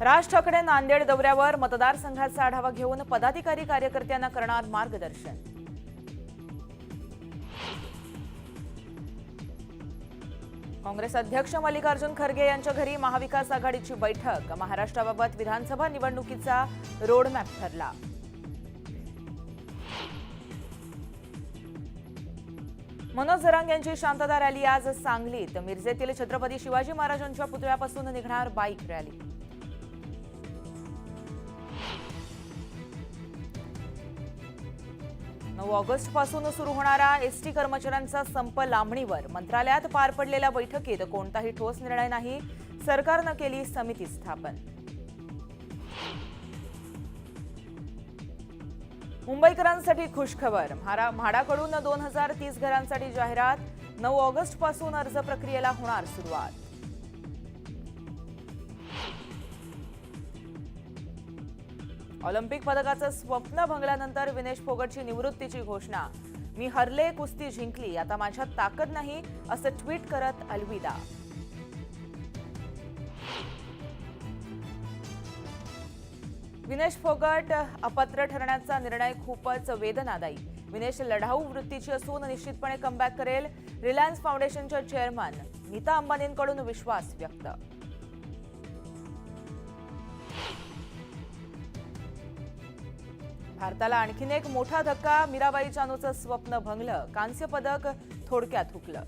राज ठाकरे नांदेड दौऱ्यावर मतदारसंघाचा आढावा घेऊन पदाधिकारी कार्यकर्त्यांना करणार मार्गदर्शन। काँग्रेस अध्यक्ष मल्लिकार्जुन खरगे यांच्या घरी महाविकास आघाडीची बैठक। महाराष्ट्राबाबत विधानसभा निवडणुकीचा रोडमॅप ठरला। मनोज जरांगे यांची शांतता रॅली आज सांगलीत। मिरजेतील छत्रपती शिवाजी महाराजांच्या पुतळ्यापासून निघणार बाईक रॅली। 9 ऑगस्टपासून सुरू होणारा एसटी कर्मचाऱ्यांचा संप लांबणीवर। मंत्रालयात पार पडलेल्या बैठकीत कोणताही ठोस निर्णय नाही। सरकारने केली समिती स्थापन। मुंबईकरांसाठी खुशखबर। म्हाडाकडून 2030 घरांसाठी जाहिरात। 9 ऑगस्टपासून अर्ज प्रक्रियेला होणार सुरुवात। ऑलिम्पिक पदकाचं स्वप्न भंगल्यानंतर विनेश फोगटची निवृत्तीची घोषणा। मी हरले, कुस्ती जिंकली, आता माझ्यात ताकद नाही, असं ट्विट करत अलविदा। विनेश फोगट अपात्र ठरण्याचा निर्णय खूपच वेदनादायी। विनेश लढाऊ वृत्तीची असून निश्चितपणे कमबॅक करेल। रिलायन्स फाउंडेशनच्या चेअरमन नीता अंबानींकडून विश्वास व्यक्त। भारताला आणखीन एक मोठा धक्का। मीराबाई चानूचं स्वप्न भंगलं। कांस्य पदक थोडक्यात हुकलं।